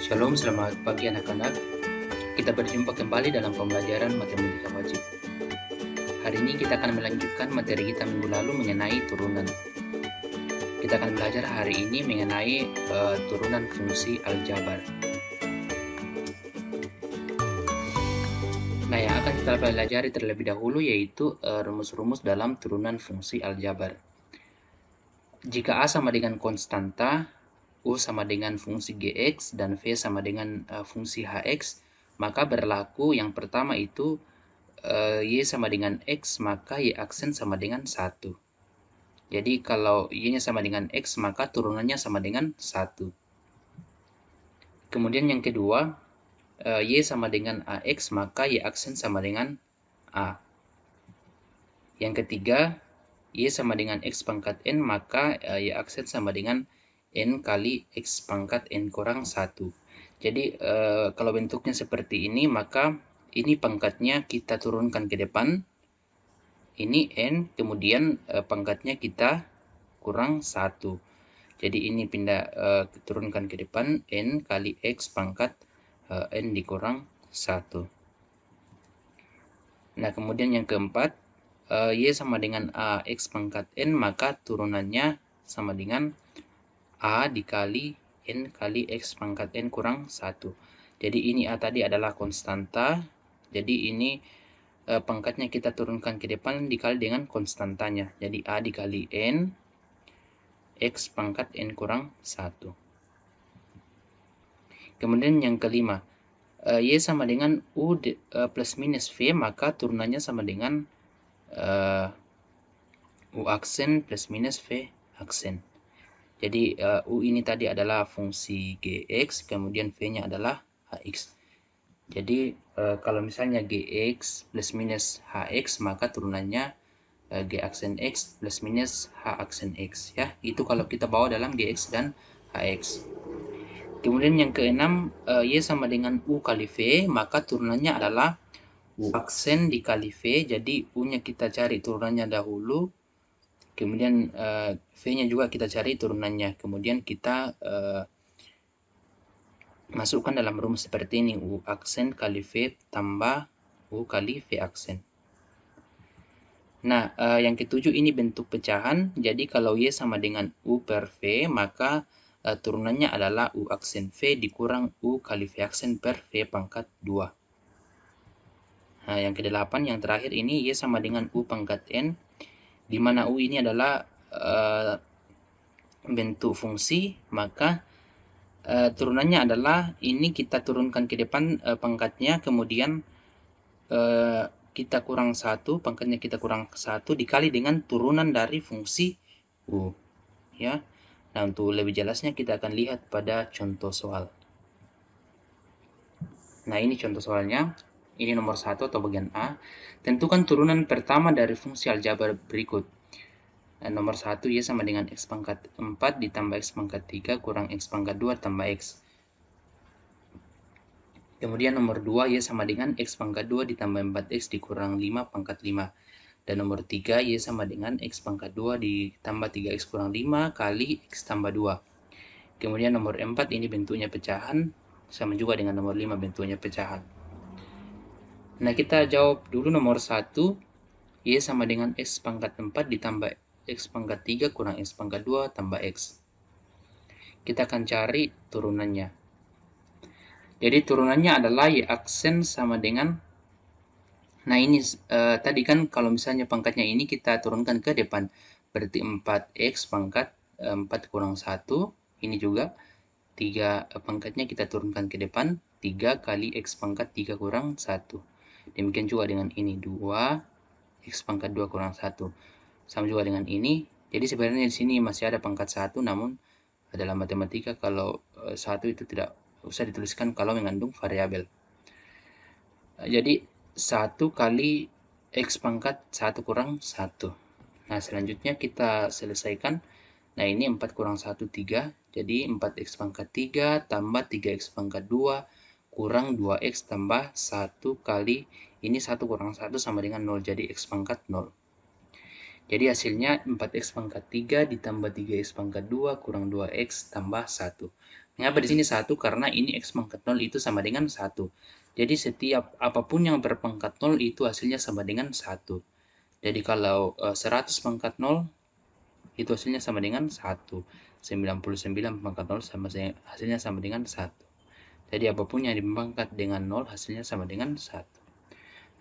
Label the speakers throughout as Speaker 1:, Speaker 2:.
Speaker 1: Shalom, selamat pagi anak-anak. Kita berjumpa kembali dalam pembelajaran matematika wajib. Hari ini kita akan melanjutkan materi kita minggu lalu mengenai turunan. Kita akan belajar hari ini mengenai turunan fungsi aljabar. Nah, yang akan kita pelajari terlebih dahulu yaitu rumus-rumus dalam turunan fungsi aljabar. Jika A sama dengan konstanta, U sama dengan fungsi Gx, dan V sama dengan fungsi Hx, maka berlaku yang pertama itu Y sama dengan X, maka Y aksen sama dengan 1. Jadi kalau Y-nya sama dengan X, maka turunannya sama dengan 1. Kemudian yang kedua, Y sama dengan AX, maka Y aksen sama dengan A. Yang ketiga, Y sama dengan X pangkat N, maka Y aksen sama dengan N kali X pangkat N kurang 1. Jadi kalau bentuknya seperti ini, maka ini pangkatnya kita turunkan ke depan, ini N, kemudian pangkatnya kita kurang 1. Jadi ini pindah turunkan ke depan, N kali X pangkat N dikurang 1. Nah, kemudian yang keempat, Y sama dengan A X pangkat N, maka turunannya sama dengan A dikali N kali X pangkat N kurang 1. Jadi ini A tadi adalah konstanta, jadi ini pangkatnya kita turunkan ke depan dikali dengan konstantanya. Jadi A dikali N, X pangkat N kurang 1. Kemudian yang kelima, Y sama dengan U plus minus V, maka turunannya sama dengan U aksen plus minus V aksen. Jadi U ini tadi adalah fungsi Gx, kemudian V-nya adalah Hx. Jadi kalau misalnya Gx plus minus Hx, maka turunannya G aksen X plus minus H aksen X. Ya, itu kalau kita bawa dalam Gx dan Hx. Kemudian yang keenam, Y sama dengan U kali V, maka turunannya adalah U aksen dikali V. Jadi U-nya kita cari turunannya dahulu, kemudian V-nya juga kita cari turunannya. Kemudian kita masukkan dalam rumus seperti ini, U aksen kali V tambah U kali V aksen. Nah, yang ketujuh ini bentuk pecahan. Jadi kalau Y sama dengan U per V, maka turunannya adalah U aksen V dikurang U kali V aksen per V pangkat 2. Nah, yang kedelapan, yang terakhir ini Y sama dengan U pangkat N, di mana U ini adalah bentuk fungsi, maka turunannya adalah ini kita turunkan ke depan pangkatnya, kemudian kita kurang 1, pangkatnya kita kurang 1 dikali dengan turunan dari fungsi U. Ya. Nah, untuk lebih jelasnya kita akan lihat pada contoh soal. Nah, ini contoh soalnya. Ini nomor 1 atau bagian A. Tentukan turunan pertama dari fungsi aljabar berikut. Nah, nomor 1, Y sama dengan X pangkat 4 ditambah X pangkat 3 kurang X pangkat 2 tambah X. Kemudian nomor 2, Y sama dengan X pangkat 2 ditambah 4X dikurang 5 pangkat 5. Dan nomor 3, Y sama dengan X pangkat 2 ditambah 3X kurang 5 kali X tambah 2. Kemudian nomor 4 ini bentuknya pecahan, sama juga dengan nomor 5 bentuknya pecahan. Nah, kita jawab dulu nomor 1, Y sama dengan X pangkat 4 ditambah X pangkat 3 kurang X pangkat 2 tambah X. Kita akan cari turunannya. Jadi turunannya adalah Y aksen sama dengan, nah ini tadi kan kalau misalnya pangkatnya ini kita turunkan ke depan, berarti 4X pangkat 4 kurang 1, ini juga 3 pangkatnya kita turunkan ke depan, 3 kali X pangkat 3 kurang 1. Demikian juga dengan ini, 2 X pangkat 2 kurang 1. Sama juga dengan ini. Jadi sebenarnya di sini masih ada pangkat 1, namun dalam matematika kalau 1 itu tidak usah dituliskan kalau mengandung variabel. Jadi 1 kali X pangkat 1 kurang 1. Nah, selanjutnya kita selesaikan. Nah, ini 4 kurang 1, 3. Jadi 4X pangkat 3 tambah 3X pangkat 2 kurang 2X tambah 1 kali ini 1 kurang 1 sama dengan 0. Jadi X pangkat 0. Jadi hasilnya 4X pangkat 3 ditambah 3X pangkat 2 kurang 2X tambah 1. Mengapa di sini 1? Karena ini X pangkat 0 itu sama dengan 1. Jadi setiap apapun yang berpangkat 0 itu hasilnya sama dengan 1. Jadi kalau 100 pangkat 0 itu hasilnya sama dengan 1. 99 pangkat 0 hasilnya sama dengan 1. Jadi apapun yang dipangkat dengan 0 hasilnya sama dengan 1.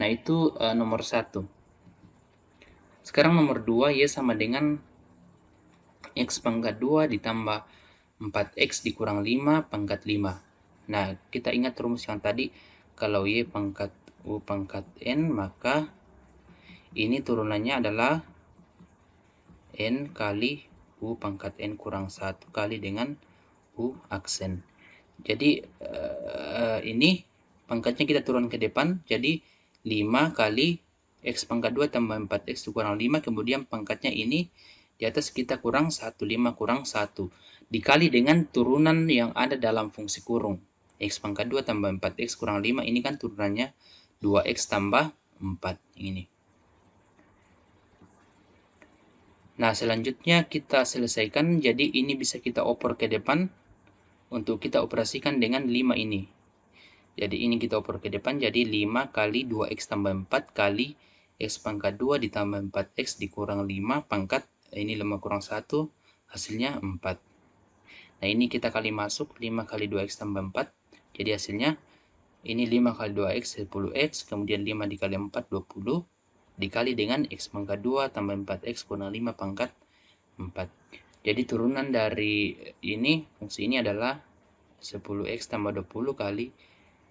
Speaker 1: Nah itu nomor 1. Sekarang nomor 2, Y sama dengan X pangkat 2 ditambah 4X dikurang 5 pangkat 5. Nah, kita ingat rumus yang tadi, kalau Y pangkat U pangkat N, maka ini turunannya adalah N kali U pangkat N kurang 1 kali dengan U aksen. Jadi, ini pangkatnya kita turun ke depan, jadi 5 kali X pangkat 2 tambah 4X dikurang 5, kemudian pangkatnya ini di atas kita kurang 1, 5 kurang 1, dikali dengan turunan yang ada dalam fungsi kurung. X pangkat 2 tambah 4X kurang 5, ini kan turunannya 2X tambah 4, ini. Nah, selanjutnya kita selesaikan, jadi ini bisa kita oper ke depan untuk kita operasikan dengan 5 ini. Jadi ini kita oper ke depan, jadi 5 kali 2X tambah 4 kali X pangkat 2 ditambah 4X dikurang 5 pangkat, ini 5 kurang 1, hasilnya 4. Nah, ini kita kali masuk, 5 kali 2X tambah 4, jadi hasilnya ini 5 kali 2X 10X, kemudian 5 dikali 4 20, dikali dengan X pangkat 2 tambah 4X kurang 5 pangkat 4. Jadi turunan dari ini, fungsi ini adalah 10X tambah 20 kali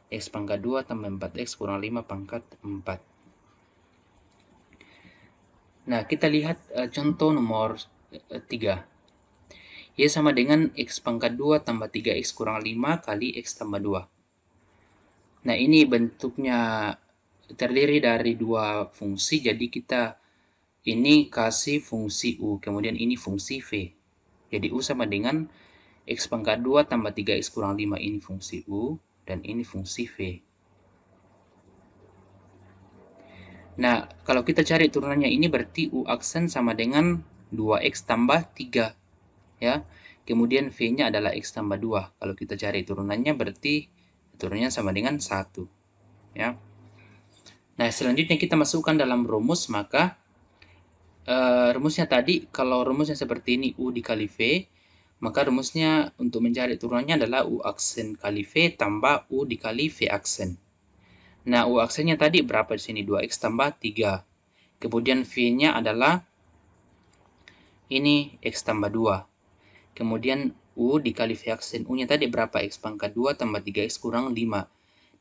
Speaker 1: X pangkat 2 tambah 4X kurang 5 pangkat 4. Nah, kita lihat contoh nomor 3. Y sama dengan X pangkat 2 tambah 3X kurang 5 kali X tambah 2. Nah, ini bentuknya terdiri dari dua fungsi, jadi kita ini kasih fungsi U, kemudian ini fungsi V. Jadi U sama dengan X pangkat 2 tambah 3X kurang 5, ini fungsi U, dan ini fungsi V. Nah, kalau kita cari turunannya ini berarti U aksen sama dengan 2X tambah 3. Ya. Kemudian V-nya adalah X tambah 2. Kalau kita cari turunannya berarti turunannya sama dengan 1. Ya. Nah, selanjutnya kita masukkan dalam rumus, maka rumusnya tadi, kalau rumusnya seperti ini, U dikali V, maka rumusnya untuk mencari turunannya adalah U aksen kali V tambah U dikali V aksen. Nah, U aksennya tadi berapa di sini? 2X tambah 3. Kemudian V-nya adalah ini X tambah 2. Kemudian U dikali V aksen. U-nya tadi berapa? X pangkat 2 tambah 3X kurang 5.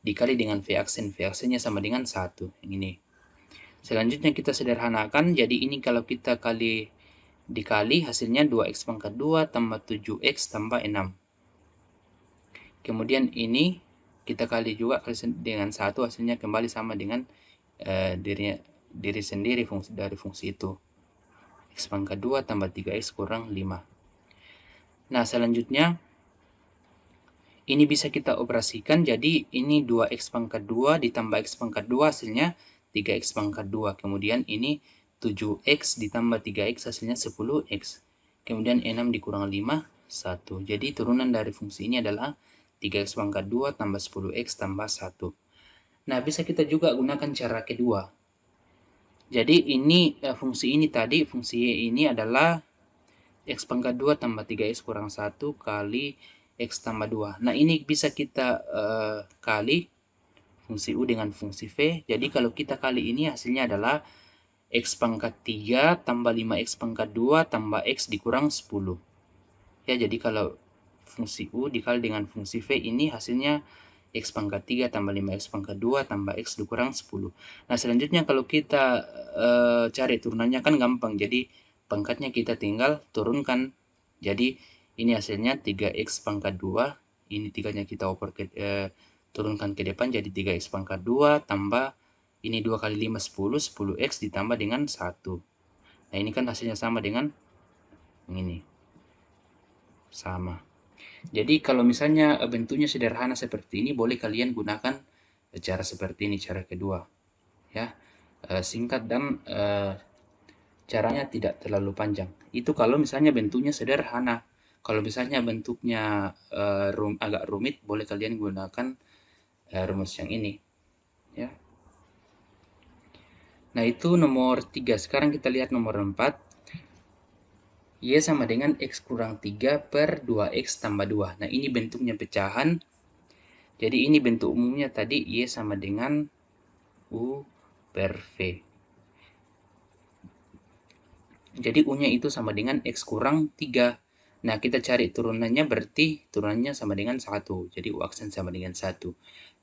Speaker 1: Dikali dengan V aksen. V aksennya sama dengan 1. Ini. Selanjutnya kita sederhanakan. Jadi ini kalau kita dikali hasilnya 2X pangkat 2 tambah 7X tambah 6. Kemudian ini kita kali juga dengan 1, hasilnya kembali sama dengan diri sendiri dari fungsi itu. X pangkat 2 tambah 3X kurang 5. Nah, selanjutnya ini bisa kita operasikan, jadi ini 2X pangkat 2 ditambah X pangkat 2 hasilnya 3X pangkat 2. Kemudian ini 7X ditambah 3X hasilnya 10X. Kemudian 6 dikurang 5, 1. Jadi turunan dari fungsi ini adalah 3X pangkat 2 tambah 10X tambah 1. Nah, bisa kita juga gunakan cara kedua. Jadi ini fungsi ini tadi, fungsi Y ini adalah X pangkat 2 tambah 3X kurang 1 kali X tambah 2. Nah, ini bisa kita kali fungsi U dengan fungsi V. Jadi kalau kita kali ini hasilnya adalah X pangkat 3 tambah 5X pangkat 2 tambah X dikurang 10. Ya, jadi kalau fungsi U dikali dengan fungsi V ini hasilnya X pangkat 3 tambah 5X pangkat 2 tambah X dikurang 10. Nah, selanjutnya kalau kita cari turunannya kan gampang. Jadi pangkatnya kita tinggal turunkan. Jadi ini hasilnya 3X pangkat 2. Ini 3-nya kita turunkan ke depan jadi 3X pangkat 2 tambah ini 2 kali 5 10, 10X ditambah dengan 1. Nah, ini kan hasilnya sama dengan ini. Sama. Jadi kalau misalnya bentuknya sederhana seperti ini, boleh kalian gunakan cara seperti ini, cara kedua. Ya, singkat dan caranya tidak terlalu panjang. Itu kalau misalnya bentuknya sederhana. Kalau misalnya bentuknya agak rumit, boleh kalian gunakan rumus yang ini, ya. Nah, itu nomor 3. Sekarang kita lihat nomor 4. Y sama dengan X kurang 3 per 2X tambah 2. Nah, ini bentuknya pecahan. Jadi, ini bentuk umumnya tadi Y sama dengan U per V. Jadi, U-nya itu sama dengan X kurang 3. Nah, kita cari turunannya, berarti turunannya sama dengan 1. Jadi, U aksen sama dengan 1.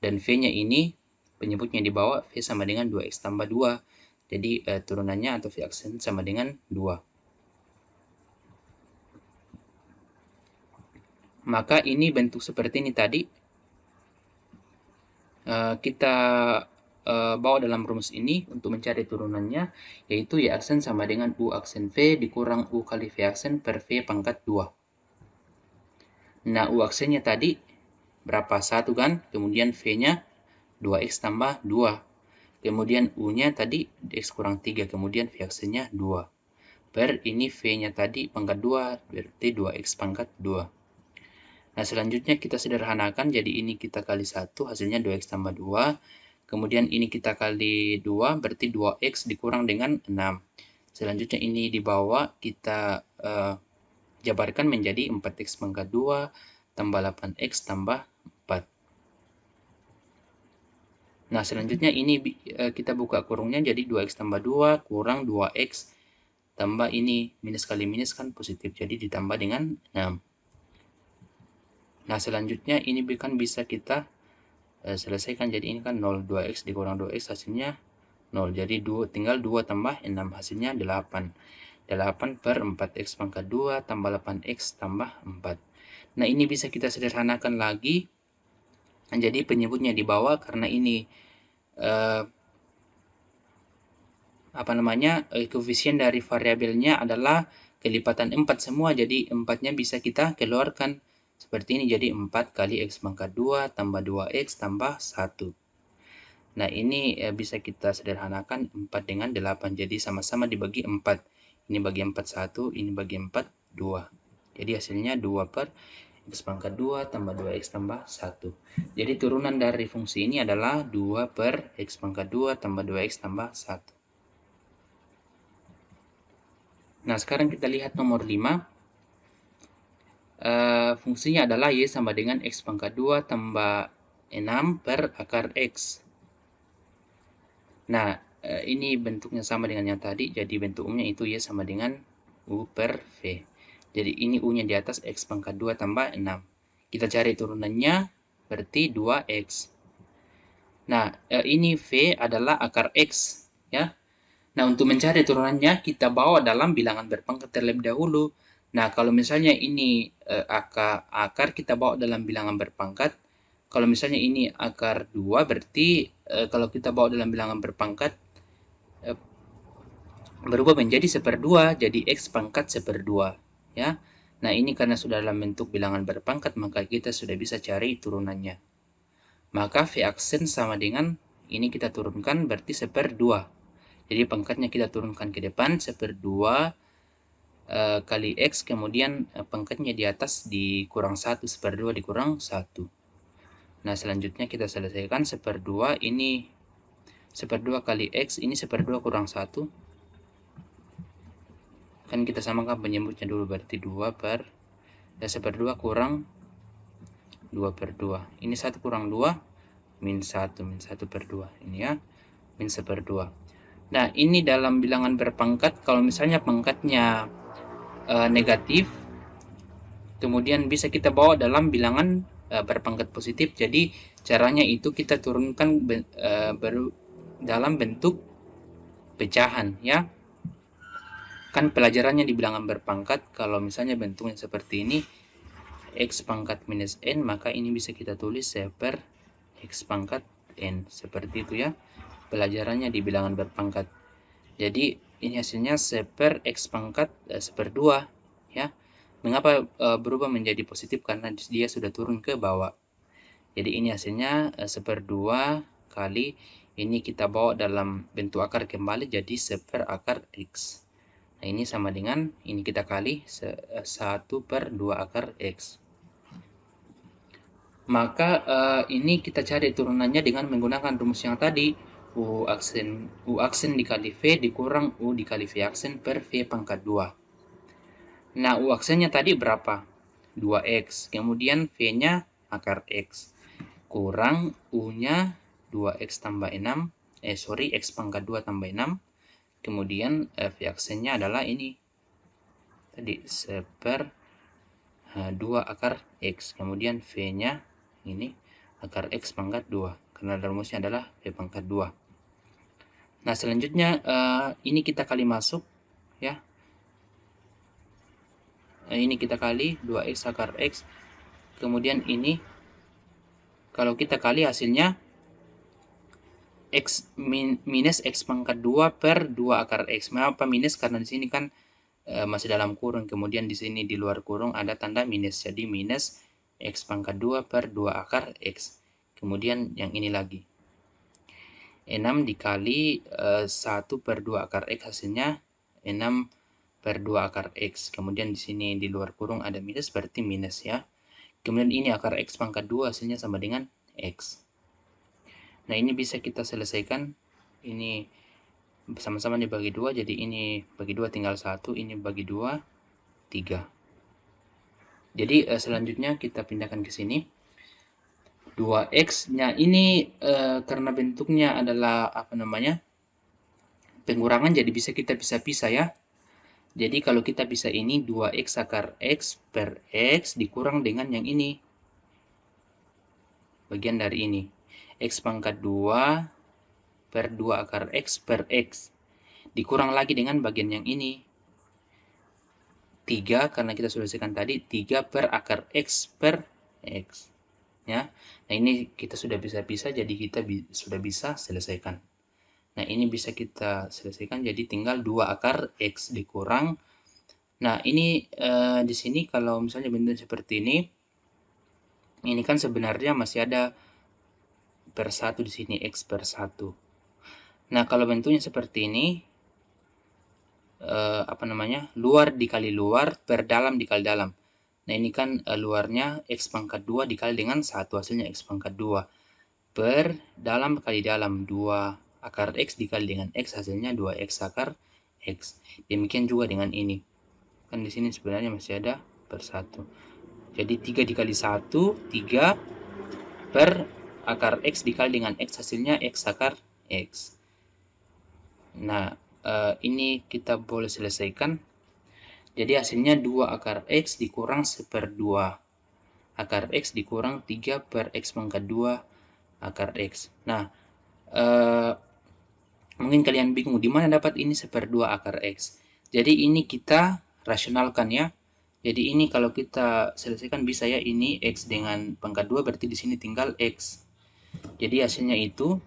Speaker 1: Dan V-nya ini, penyebutnya di bawah, V sama dengan 2X tambah 2. Jadi, turunannya atau V aksen sama dengan 2. Maka ini bentuk seperti ini tadi, kita bawa dalam rumus ini untuk mencari turunannya, yaitu Y aksen sama dengan U aksen V dikurang U kali V aksen per V pangkat 2. Nah, U aksennya tadi berapa? 1 kan? Kemudian V-nya 2X tambah 2. Kemudian U-nya tadi X kurang 3, kemudian V aksennya 2. Per ini V-nya tadi pangkat 2, berarti 2X pangkat 2. Nah, selanjutnya kita sederhanakan, jadi ini kita kali 1, hasilnya 2X tambah 2. Kemudian ini kita kali 2, berarti 2X dikurang dengan 6. Selanjutnya ini di bawah kita jabarkan menjadi 4X pangkat 2 tambah 8X tambah 4. Nah, selanjutnya ini kita buka kurungnya, jadi 2X tambah 2 kurang 2X tambah ini, minus kali minus kan positif, jadi ditambah dengan 6. Nah, selanjutnya ini kan bisa kita selesaikan, jadi ini kan 0, 2X dikurang 2X hasilnya 0, jadi tinggal 2 tambah 6 hasilnya 8. 8 per 4X pangkat 2 tambah 8X tambah 4. Nah, ini bisa kita sederhanakan lagi, jadi penyebutnya di bawah karena ini koefisien dari variabelnya adalah kelipatan 4 semua, jadi 4-nya bisa kita keluarkan seperti ini, jadi 4 kali X pangkat 2 tambah 2X tambah 1. Nah, ini bisa kita sederhanakan 4 dengan 8, jadi sama-sama dibagi 4. Ini bagi 4 1, ini bagi 4 2. Jadi hasilnya 2 per X pangkat 2 tambah 2X tambah 1. Jadi turunan dari fungsi ini adalah 2 per X pangkat 2 tambah 2X tambah 1. Nah, sekarang kita lihat nomor 5. Fungsinya adalah Y sama dengan X pangkat 2 tambah 6 per akar X. Nah, ini bentuknya sama dengan yang tadi, jadi bentuk umumnya itu Y sama dengan U per V. Jadi ini U-nya di atas X pangkat 2 tambah 6. Kita cari turunannya, berarti 2X. Nah, ini V adalah akar X, ya. Nah, untuk mencari turunannya, kita bawa dalam bilangan berpangkat terlebih dahulu. Nah, kalau misalnya ini akar kita bawa dalam bilangan berpangkat. Kalau misalnya ini akar 2, berarti kalau kita bawa dalam bilangan berpangkat, berubah menjadi 1/2, jadi X pangkat 1/2. Ya. Nah, ini karena sudah dalam bentuk bilangan berpangkat, maka kita sudah bisa cari turunannya. Maka V aksen sama dengan, ini kita turunkan, berarti 1/2. Jadi pangkatnya kita turunkan ke depan, 1/2 kali X, kemudian pangkatnya di atas dikurang 1, 1/2 dikurang 1. Nah, selanjutnya kita selesaikan 1/2, ini 1/2 kali X, ini 1/2 kurang 1. Kan kita samakan penyebutnya dulu, berarti 2 per 1/2 kurang 2/2. Ini 1 kurang 2, min 1, min 1/2. Ini ya, min 1/2. Nah, ini dalam bilangan berpangkat, kalau misalnya pangkatnya negatif, kemudian bisa kita bawa dalam bilangan berpangkat positif. Jadi caranya itu kita turunkan dalam bentuk pecahan, ya. Kan pelajarannya di bilangan berpangkat, kalau misalnya bentuknya seperti ini, X pangkat minus N, maka ini bisa kita tulis per X pangkat N, seperti itu ya pelajarannya di bilangan berpangkat. Jadi ini hasilnya per X pangkat 1/2, ya. Mengapa berubah menjadi positif? Karena dia sudah turun ke bawah. Jadi ini hasilnya 1/2 kali, ini kita bawa dalam bentuk akar kembali, jadi 1 akar X. Nah, ini sama dengan, ini kita kali 1 per 2 akar X. Maka ini kita cari turunannya dengan menggunakan rumus yang tadi. U aksen dikali V dikurang U dikali V aksen per V pangkat 2. Nah, U aksennya tadi berapa? 2X. Kemudian V-nya akar X. Kurang U-nya 2X tambah 6. X pangkat 2 tambah 6. Kemudian V aksennya adalah ini. Tadi seper 2 akar X. Kemudian V-nya ini akar X pangkat 2. Karena rumusnya adalah V pangkat 2. Nah, selanjutnya ini kita kali masuk, ya. Ini kita kali 2X akar X. Kemudian ini, kalau kita kali hasilnya X minus X pangkat 2 per 2 akar X. Mengapa minus? Karena di sini kan masih dalam kurung. Kemudian di sini di luar kurung ada tanda minus. Jadi minus X pangkat 2 per 2 akar X. Kemudian yang ini lagi. 6 dikali 1 per 2 akar X, hasilnya 6 per 2 akar X. Kemudian di sini di luar kurung ada minus, berarti minus ya. Kemudian ini akar X pangkat 2 hasilnya sama dengan X. Nah, ini bisa kita selesaikan. Ini sama-sama dibagi 2, jadi ini bagi 2 tinggal 1, ini bagi 2, 3. Jadi selanjutnya kita pindahkan ke sini. 2X-nya ini karena bentuknya adalah pengurangan, jadi bisa kita pisah-pisah ya. Jadi kalau kita bisa ini 2X akar X per X dikurang dengan yang ini. Bagian dari ini. X pangkat 2 per 2 akar X per X. Dikurang lagi dengan bagian yang ini. 3 karena kita selesaikan tadi. 3 per akar X per X. Ya. Nah, ini kita sudah bisa pisah, jadi kita sudah bisa selesaikan. Nah, ini bisa kita selesaikan, jadi tinggal 2 akar X dikurang. Nah, ini di sini kalau misalnya bentuk seperti ini kan sebenarnya masih ada per 1 di sini, X per 1. Nah, kalau bentuknya seperti ini, luar dikali luar per dalam dikali dalam. Nah, ini kan luarnya X pangkat 2 dikali dengan 1, hasilnya X pangkat 2. Per dalam kali dalam, 2 akar X dikali dengan X, hasilnya 2X akar X. Demikian juga dengan ini. Kan di sini sebenarnya masih ada per 1. Jadi 3 dikali 1, 3 per akar X dikali dengan X, hasilnya X akar X. Nah, ini kita boleh selesaikan. Jadi hasilnya 2 akar X dikurang 1/2 akar X dikurang 3 per X pangkat 2 akar X. Nah, mungkin kalian bingung, di mana dapat ini 1/2 akar X. Jadi ini kita rasionalkan ya. Jadi ini kalau kita selesaikan bisa ya, ini X dengan pangkat 2 berarti di sini tinggal X. Jadi hasilnya itu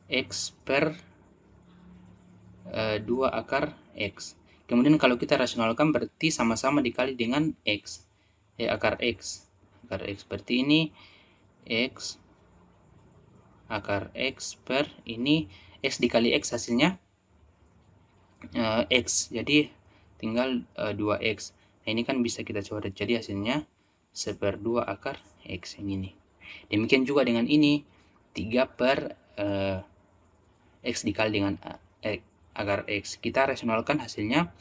Speaker 1: X per 2 akar X. Kemudian kalau kita rasionalkan berarti sama-sama dikali dengan X. Akar X. Akar X berarti ini X akar X per ini X dikali X, hasilnya X. Jadi tinggal 2X. Nah, ini kan bisa kita coret. Jadi hasilnya 1/2 akar X yang ini. Demikian juga dengan ini. 3 per X dikali dengan akar X. Kita rasionalkan hasilnya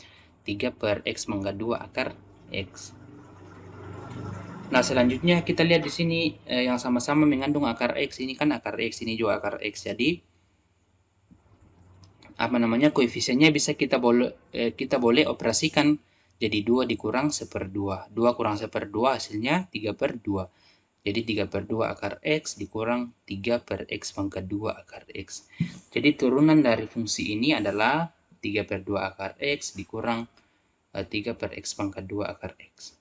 Speaker 1: 3 per X pangkat 2 akar X. Nah, selanjutnya kita lihat di sini yang sama-sama mengandung akar X. Ini kan akar X, ini juga akar X. Jadi koefisiennya bisa kita boleh operasikan. Jadi 2 dikurang 1/2. 2 kurang 1/2 hasilnya 3/2. Jadi 3/2 akar X dikurang 3 per X pangkat 2 akar X. Jadi turunan dari fungsi ini adalah 3/2 akar X dikurang 3 per X pangkat 2 akar X.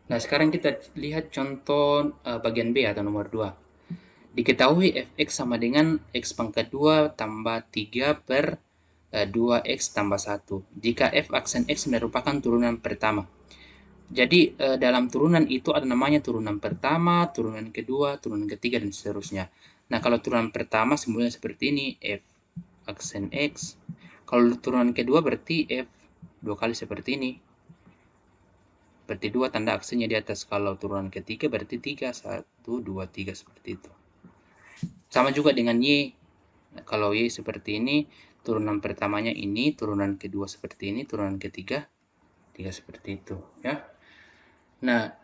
Speaker 1: Nah, sekarang kita lihat contoh bagian B atau nomor 2. Diketahui fx sama dengan x pangkat 2 tambah 3 per 2x tambah 1. Jika f aksen x merupakan turunan pertama. Jadi dalam turunan itu ada namanya turunan pertama, turunan kedua, turunan ketiga, dan seterusnya. Nah, kalau turunan pertama simbolnya seperti ini, F aksen X. Kalau turunan kedua berarti F 2 kali seperti ini. Berarti 2 tanda aksennya di atas. Kalau turunan ketiga berarti 3, 1, 2, 3 seperti itu. Sama juga dengan Y. Nah, kalau Y seperti ini, turunan pertamanya ini, turunan kedua seperti ini, turunan ketiga 3 seperti itu, ya. Nah,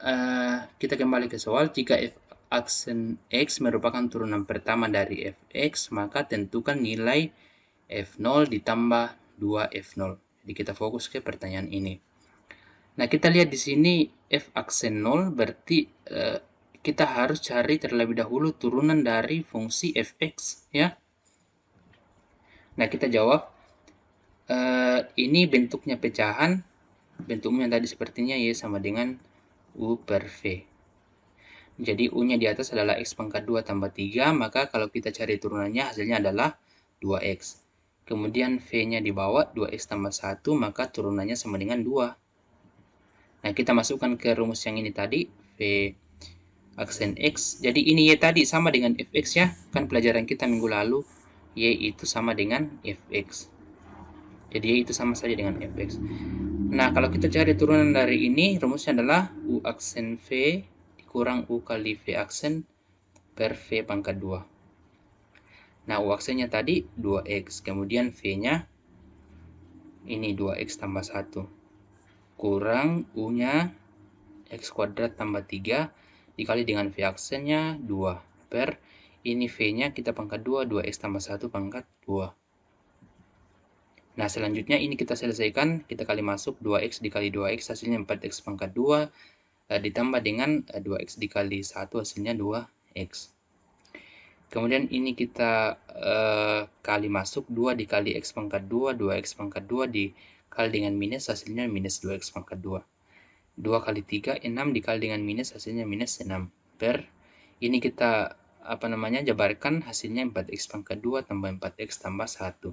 Speaker 1: kita kembali ke soal. Jika F aksen X merupakan turunan pertama dari Fx, maka tentukan nilai F0 ditambah 2F0. Jadi kita fokus ke pertanyaan ini. Nah, kita lihat di sini F aksen 0 berarti kita harus cari terlebih dahulu turunan dari fungsi Fx, ya. Nah, kita jawab, ini bentuknya pecahan, bentuknya tadi sepertinya Y sama dengan U per V. Jadi U-nya di atas adalah X pangkat 2 tambah 3, maka kalau kita cari turunannya hasilnya adalah 2X. Kemudian V-nya di bawah, 2X tambah 1, maka turunannya sama dengan 2. Nah, kita masukkan ke rumus yang ini tadi, V aksen X. Jadi ini Y tadi sama dengan Fx, ya. Kan pelajaran kita minggu lalu, Y itu sama dengan Fx. Jadi Y itu sama saja dengan Fx. Nah, kalau kita cari turunan dari ini, rumusnya adalah U aksen V dikurang U kali V aksen per V pangkat 2. Nah, U aksennya tadi 2X, kemudian V-nya ini 2X tambah 1. Kurang U-nya X kuadrat tambah 3 dikali dengan V aksennya 2 per ini V-nya kita pangkat 2, 2X tambah 1 pangkat 2. Nah, selanjutnya ini kita selesaikan, kita kali masuk 2X dikali 2X hasilnya 4X pangkat 2 ditambah dengan 2X dikali 1 hasilnya 2X. Kemudian ini kita kali masuk 2 dikali X pangkat 2, 2X pangkat 2 dikali dengan minus hasilnya minus 2X pangkat 2. 2 kali 3, 6 dikali dengan minus hasilnya minus 6 per ini kita jabarkan hasilnya 4X pangkat 2 tambah 4X tambah 1.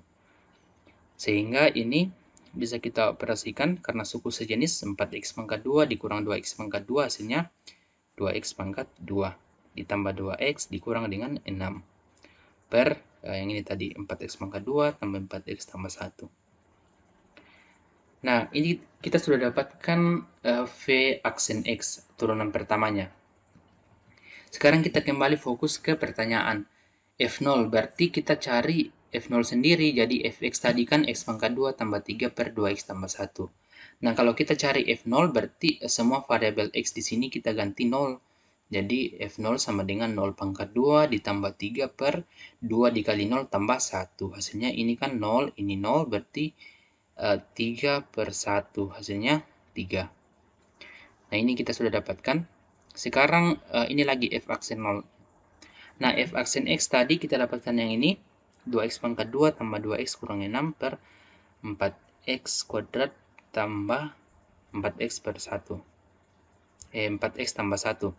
Speaker 1: Sehingga ini bisa kita operasikan karena suku sejenis 4X pangkat 2 dikurang 2X pangkat 2 hasilnya 2X pangkat 2 ditambah 2X dikurang dengan 6 per yang ini tadi 4X pangkat 2 tambah 4X tambah 1. Nah, ini kita sudah dapatkan V aksen X, turunan pertamanya. Sekarang kita kembali fokus ke pertanyaan. F0, berarti kita cari F0 sendiri, jadi Fx tadi kan X pangkat 2 tambah 3 per 2X tambah 1. Nah, kalau kita cari F0, berarti semua variabel X di sini kita ganti 0. Jadi F0 sama dengan 0 pangkat 2 ditambah 3 per 2 dikali 0 tambah 1. Hasilnya ini kan 0, ini 0, berarti 3 per 1 hasilnya 3. Nah, ini kita sudah dapatkan. Sekarang ini lagi F aksen 0. Nah, F aksen X tadi kita dapatkan yang ini 2X pangkat 2 tambah 2X kurang 6 per 4X kuadrat tambah 4X per 1. 4X tambah 1.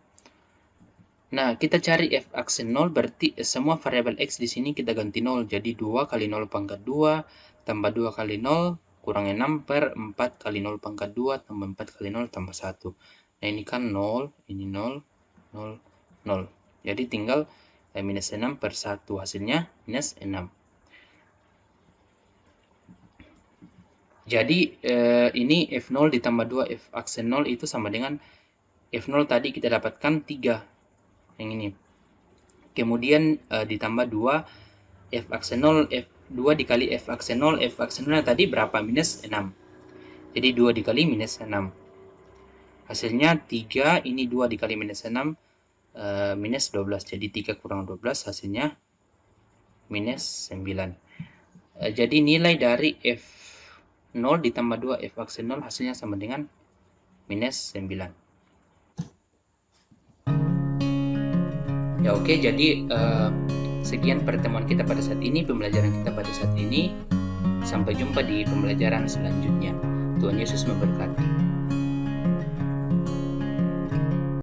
Speaker 1: Nah, kita cari F aksen 0 berarti semua variabel X di sini kita ganti 0. Jadi 2 kali 0 pangkat 2 tambah 2 kali 0 kurang 6 per 4 kali 0 pangkat 2 tambah 4 kali 0 tambah 1. Nah, ini kan 0, ini 0, 0, 0. Jadi tinggal minus 6 per 1. Hasilnya minus 6. Jadi ini F0 ditambah 2 F aksen 0 itu sama dengan F0 tadi kita dapatkan 3. Yang ini. Kemudian ditambah 2 F aksen 0, F2 dikali F aksen 0, F aksen 0 tadi berapa? Minus 6. Jadi 2 dikali minus 6. Hasilnya 3, ini 2 dikali minus 6, minus 12. Jadi 3 kurang 12 hasilnya minus 9. Jadi nilai dari F0 ditambah 2 F aksen 0 hasilnya sama dengan minus 9. Ya oke, jadi sekian pertemuan kita pada saat ini, pembelajaran kita pada saat ini. Sampai jumpa di pembelajaran selanjutnya. Tuhan Yesus memberkati.